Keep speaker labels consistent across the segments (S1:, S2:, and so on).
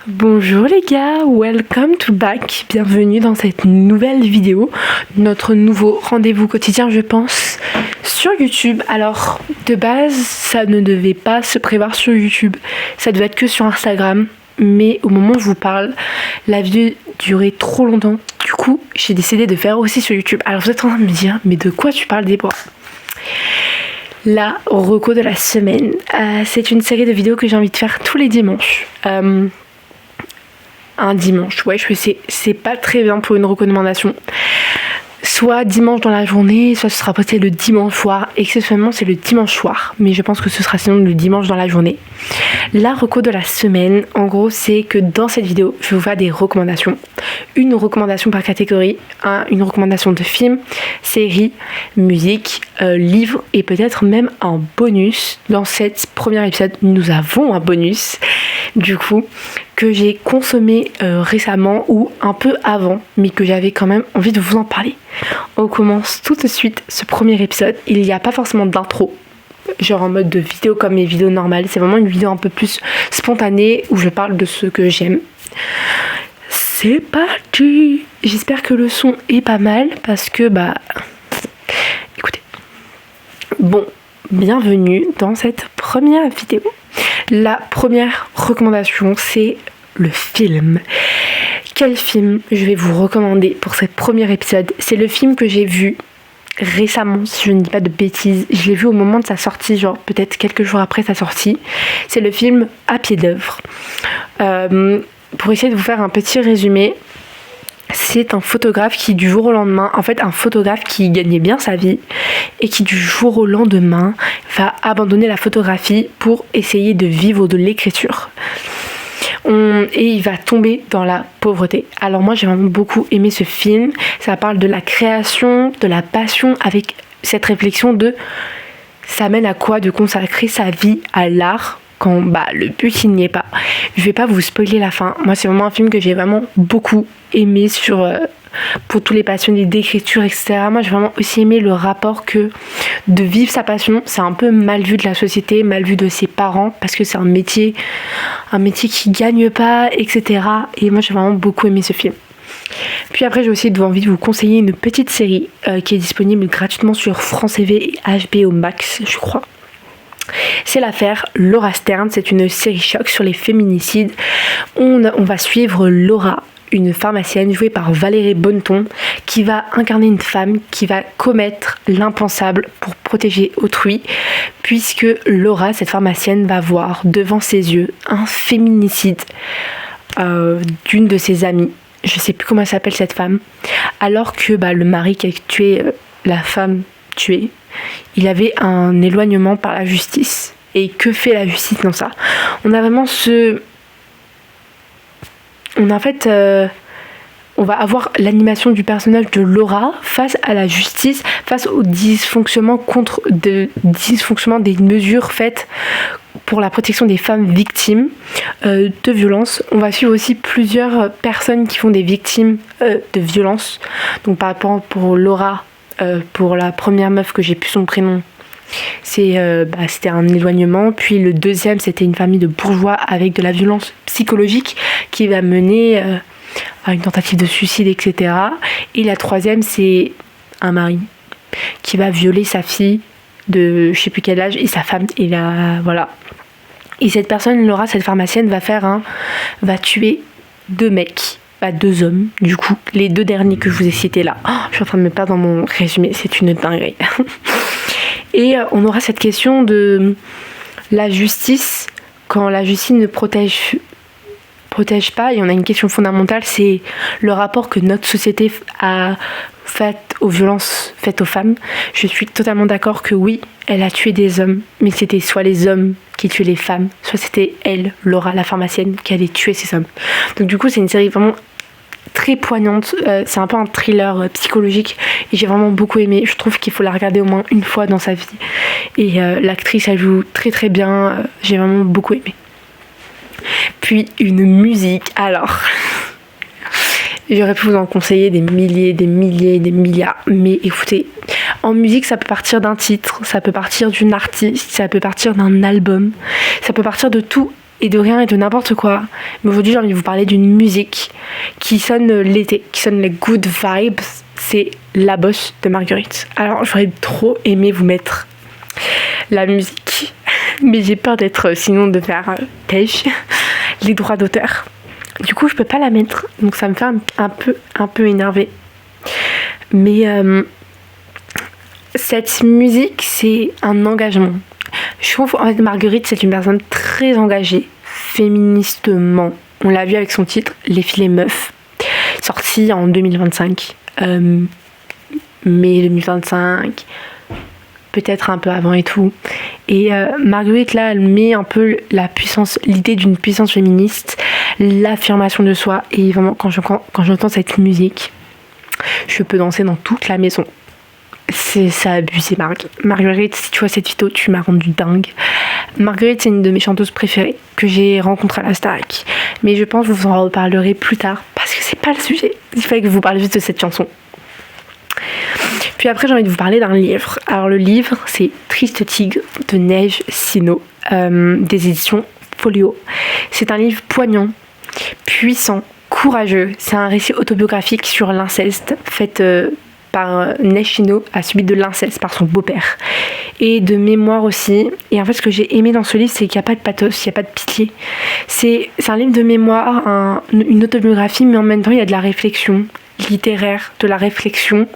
S1: Bonjour les gars, welcome to back, bienvenue dans cette nouvelle vidéo, notre nouveau rendez-vous quotidien je pense, sur YouTube. Alors de base ça ne devait pas se prévoir sur YouTube, ça devait être que sur Instagram, mais au moment où je vous parle, la vidéo durait trop longtemps, du coup j'ai décidé de faire aussi sur YouTube. Alors vous êtes en train de me dire, mais de quoi tu parles Déborah ? La reco de la semaine, c'est une série de vidéos que j'ai envie de faire tous les dimanches. Un dimanche, ouais je sais, c'est pas très bien pour une recommandation. Soit dimanche dans la journée, soit ce sera posté le dimanche soir. Exceptionnellement c'est le dimanche soir, mais je pense que ce sera sinon le dimanche dans la journée. La reco de la semaine, en gros c'est que dans cette vidéo je vais vous faire des recommandations. Une recommandation par catégorie, une recommandation de film, série, musique, livre et peut-être même un bonus. Dans cette première épisode nous avons un bonus du coup que j'ai consommé récemment ou un peu avant, mais que j'avais quand même envie de vous en parler. On commence tout de suite ce premier épisode. Il n'y a pas forcément d'intro, genre en mode de vidéo comme mes vidéos normales. C'est vraiment une vidéo un peu plus spontanée où je parle de ce que j'aime. C'est parti. J'espère que le son est pas mal parce que écoutez. Bon, bienvenue dans cette première vidéo. La première recommandation, c'est le film. Quel film je vais vous recommander pour ce premier épisode ? C'est le film que j'ai vu récemment, si je ne dis pas de bêtises. Je l'ai vu au moment de sa sortie, genre peut-être quelques jours après sa sortie. C'est le film À pied d'œuvre. Pour essayer de vous faire un petit résumé, c'est un photographe qui du jour au lendemain, en fait un photographe qui gagnait bien sa vie et qui du jour au lendemain va abandonner la photographie pour essayer de vivre de l'écriture. Et il va tomber dans la pauvreté. Alors moi j'ai vraiment beaucoup aimé ce film. Ça parle de la création, de la passion, avec cette réflexion de ça mène à quoi de consacrer sa vie à l'art quand le but il n'y est pas. Je vais pas vous spoiler la fin. Moi c'est vraiment un film que j'ai vraiment beaucoup aimé pour tous les passionnés d'écriture, etc. Moi j'ai vraiment aussi aimé le rapport que de vivre sa passion, c'est un peu mal vu de la société, mal vu de ses parents, parce que c'est un métier qui gagne pas, etc. Et moi j'ai vraiment beaucoup aimé ce film. Puis après j'ai aussi envie de vous conseiller une petite série qui est disponible gratuitement sur France TV et HBO Max je crois. C'est l'affaire Laura Stern, c'est une série choc sur les féminicides. On va suivre Laura, une pharmacienne jouée par Valérie Bonneton, qui va incarner une femme qui va commettre l'impensable pour protéger autrui, puisque Laura, cette pharmacienne, va voir devant ses yeux un féminicide d'une de ses amies. Je sais plus comment elle s'appelle cette femme, alors que le mari qui a tué la femme tuée, il avait un éloignement par la justice. Et que fait la justice dans ça ? On a vraiment on va avoir l'animation du personnage de Laura face à la justice, face au dysfonctionnement des mesures faites pour la protection des femmes victimes de violences. On va suivre aussi plusieurs personnes qui font des victimes de violences. Donc par rapport pour Laura, pour la première meuf que j'ai plus son prénom, c'était un éloignement. Puis le deuxième, c'était une famille de bourgeois avec de la violence psychologique qui va mener à une tentative de suicide, etc. Et la troisième, c'est un mari qui va violer sa fille de je sais plus quel âge et sa femme. Et voilà. Et cette personne, Laura, cette pharmacienne, va tuer deux mecs. Deux hommes, du coup, les deux derniers que je vous ai cités là. Je suis en train de me perdre dans mon résumé, c'est une dinguerie. Et on aura cette question de la justice, quand la justice ne protège pas, et on a une question fondamentale, c'est le rapport que notre société a fait aux violences faites aux femmes. Je suis totalement d'accord que oui, elle a tué des hommes, mais c'était soit les hommes qui tuaient les femmes, soit c'était elle, Laura, la pharmacienne, qui allait tuer ces hommes. Donc du coup, c'est une série vraiment très poignante, c'est un peu un thriller psychologique et j'ai vraiment beaucoup aimé. Je trouve qu'il faut la regarder au moins une fois dans sa vie et l'actrice elle joue très très bien, j'ai vraiment beaucoup aimé. Puis une musique, alors j'aurais pu vous en conseiller des milliers, des milliards, mais écoutez, en musique ça peut partir d'un titre, ça peut partir d'une artiste, ça peut partir d'un album, ça peut partir de tout et de rien et de n'importe quoi. Mais aujourd'hui, j'ai envie de vous parler d'une musique qui sonne l'été, qui sonne les good vibes. C'est La Bosse de Marguerite. Alors, j'aurais trop aimé vous mettre la musique, mais j'ai peur d'être, sinon de faire têche, les droits d'auteur. Du coup, je peux pas la mettre, donc ça me fait un peu énerver. Mais cette musique, c'est un engagement. Je trouve en fait Marguerite, c'est une personne très engagée féministement. On l'a vu avec son titre Les filets meufs, sorti en 2025, mai 2025, peut-être un peu avant et tout. Et Marguerite là, elle met un peu la puissance, l'idée d'une puissance féministe, l'affirmation de soi. Et vraiment, quand j'entends cette musique, je peux danser dans toute la maison. Ça a abusé, Marguerite. Si tu vois cette vidéo, tu m'as rendu dingue. Marguerite, c'est une de mes chanteuses préférées que j'ai rencontrée à la Starac. Mais je pense que vous en reparlerez plus tard parce que c'est pas le sujet. Il fallait que je vous parle juste de cette chanson. Puis après, j'ai envie de vous parler d'un livre. Alors le livre, c'est Triste Tigre de Neige Sino, des éditions Folio. C'est un livre poignant, puissant, courageux. C'est un récit autobiographique sur l'inceste fait par Neige Sino, a subi de l'inceste par son beau-père. Et de mémoire aussi. Et en fait, ce que j'ai aimé dans ce livre, c'est qu'il n'y a pas de pathos, il n'y a pas de pitié. C'est un livre de mémoire, une autobiographie, mais en même temps, il y a de la réflexion littéraire, de la réflexion,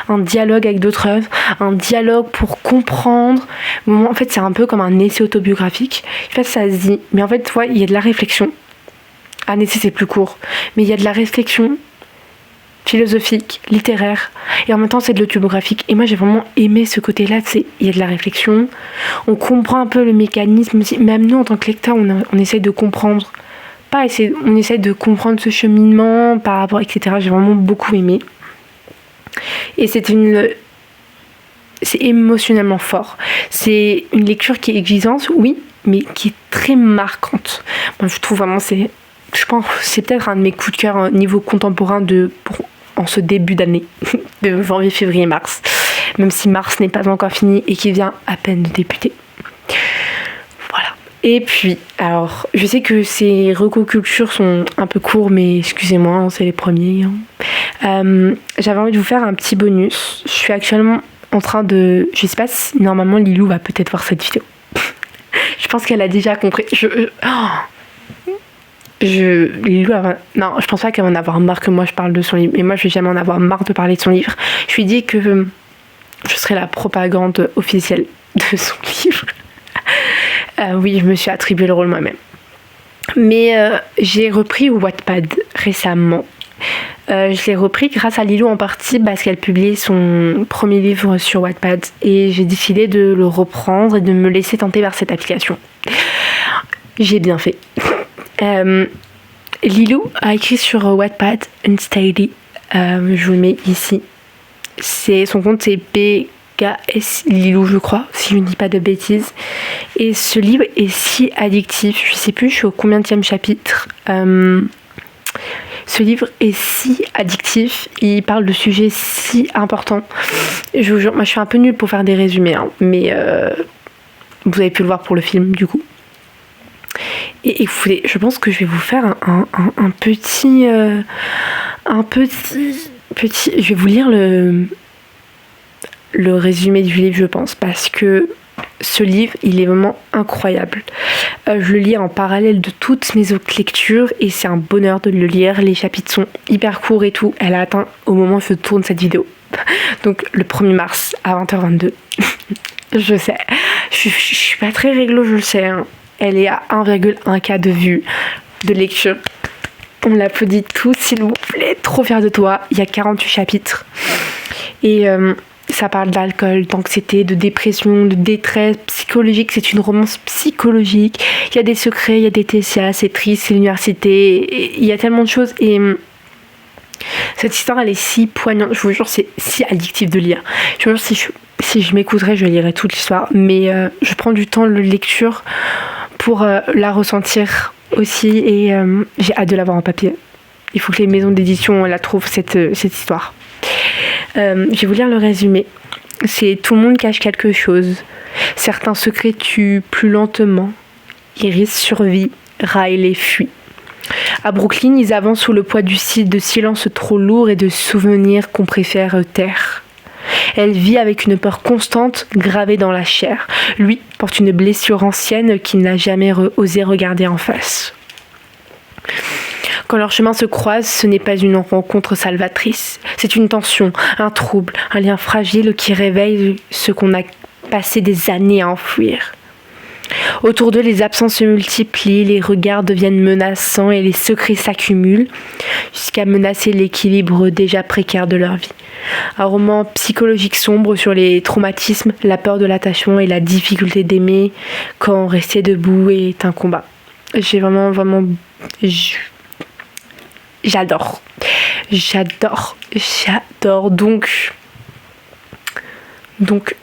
S1: un dialogue avec d'autres œuvres, un dialogue pour comprendre. En fait, c'est un peu comme un essai autobiographique. En fait, ça se dit, mais en fait, il y a de la réflexion. Un essai, c'est plus court, mais il y a de la réflexion philosophique, littéraire, et en même temps, c'est de l'autographique. Et moi, j'ai vraiment aimé ce côté-là, il y a de la réflexion, on comprend un peu le mécanisme aussi. Même nous, en tant que lecteur, on essaye de comprendre. On essaie de comprendre ce cheminement par rapport, etc. J'ai vraiment beaucoup aimé. Et c'est émotionnellement fort. C'est une lecture qui est exigeante, oui, mais qui est très marquante. Moi, je trouve vraiment, je pense, c'est peut-être un de mes coups de cœur niveau contemporain en ce début d'année, de janvier, février, mars. Même si mars n'est pas encore fini et qu'il vient à peine de débuter. Et puis, alors, je sais que ces recocultures sont un peu courts, mais excusez-moi, c'est les premiers. J'avais envie de vous faire un petit bonus. Je suis actuellement en train de... Je sais pas si normalement Lilou va peut-être voir cette vidéo. Je pense qu'elle a déjà compris. Non, je pense pas qu'elle va en avoir marre que moi je parle de son livre. Mais moi, je vais jamais en avoir marre de parler de son livre. Je lui ai dit que je serai la propagande officielle de son livre. Oui, je me suis attribué le rôle moi-même. Mais j'ai repris Wattpad récemment. Je l'ai repris grâce à Lilou en partie parce qu'elle publiait son premier livre sur Wattpad. Et j'ai décidé de le reprendre et de me laisser tenter par cette application. J'ai bien fait. Lilou a écrit sur Wattpad Unsteady. Je vous le mets ici. Son compte c'est PKS Lilou, je crois, si je ne dis pas de bêtises. Et ce livre est si addictif. Je sais plus, je suis au combienième chapitre. Ce livre est si addictif. Il parle de sujets si importants. Je vous jure, moi je suis un peu nulle pour faire des résumés, hein, mais vous avez pu le voir pour le film du coup. Et écoutez, je pense que je vais vous faire un petit, je vais vous lire le résumé du livre, je pense, parce que ce livre, il est vraiment incroyable. Je le lis en parallèle de toutes mes autres lectures et c'est un bonheur de le lire. Les chapitres sont hyper courts et tout. Elle a atteint au moment où je tourne cette vidéo. Donc le 1er mars à 20h22. Je sais. Je suis pas très réglo, je le sais. Hein. Elle est à 1,1K de vues, de lecture. On l'applaudit tous, s'il vous plaît. Trop fière de toi. Il y a 48 chapitres. Et ça parle d'alcool, d'anxiété, de dépression, de détresse psychologique. C'est une romance psychologique. Il y a des secrets, il y a des TCA, c'est triste, c'est l'université. Et il y a tellement de choses. Et cette histoire, elle est si poignante. Je vous jure, c'est si addictif de lire. Je vous jure, si je m'écouterais, je lirais toute l'histoire. Mais je prends du temps de lecture pour la ressentir aussi. Et j'ai hâte de l'avoir en papier. Il faut que les maisons d'édition la trouvent, cette histoire. Je vais vous lire le résumé. C'est tout le monde cache quelque chose. Certains secrets tuent plus lentement. Iris survit, Riley fuit. À Brooklyn, ils avancent sous le poids de silence trop lourd et de souvenirs qu'on préfère taire. Elle vit avec une peur constante gravée dans la chair. Lui porte une blessure ancienne qu'il n'a jamais osé regarder en face. Quand leurs chemins se croisent, ce n'est pas une rencontre salvatrice. C'est une tension, un trouble, un lien fragile qui réveille ce qu'on a passé des années à enfouir. Autour d'eux, les absences se multiplient, les regards deviennent menaçants et les secrets s'accumulent jusqu'à menacer l'équilibre déjà précaire de leur vie. Un roman psychologique sombre sur les traumatismes, la peur de l'attachement et la difficulté d'aimer quand rester debout est un combat. J'ai vraiment j'adore. Donc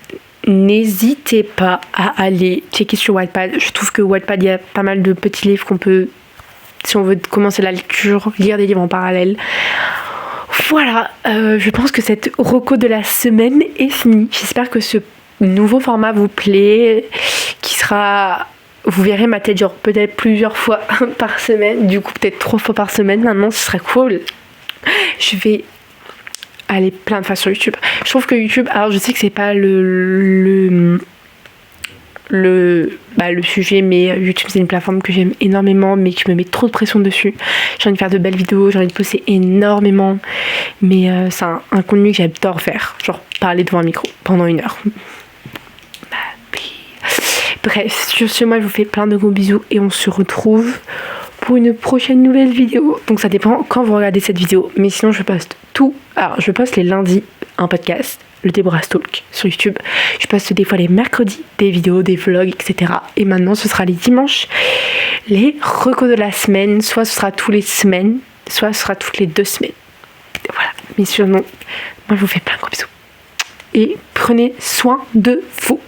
S1: n'hésitez pas à aller checker sur Wattpad. Je trouve que Wattpad, il y a pas mal de petits livres qu'on peut, si on veut commencer la lecture, lire des livres en parallèle. Voilà, je pense que cette reco de la semaine est finie. J'espère que ce nouveau format vous plaît, qui sera... Vous verrez ma tête genre peut-être plusieurs fois par semaine, du coup peut-être 3 fois par semaine maintenant, ce serait cool. Je vais aller plein de fois sur YouTube. Je trouve que YouTube, alors je sais que c'est pas le sujet, mais YouTube c'est une plateforme que j'aime énormément, mais que je me mets trop de pression dessus. J'ai envie de faire de belles vidéos, j'ai envie de poster énormément, mais c'est un contenu que j'adore faire, genre parler devant un micro pendant 1 heure. Bref, sur ce, moi je vous fais plein de gros bisous et on se retrouve pour une prochaine nouvelle vidéo. Donc ça dépend quand vous regardez cette vidéo, mais sinon je poste tout. Alors je poste les lundis un podcast, le Deborah Talk sur YouTube. Je poste des fois les mercredis des vidéos, des vlogs, etc. Et maintenant ce sera les dimanches, les recos de la semaine. Soit ce sera tous les semaines, soit ce sera toutes les 2 semaines. Voilà, mais sinon, moi je vous fais plein de gros bisous. Et prenez soin de vous.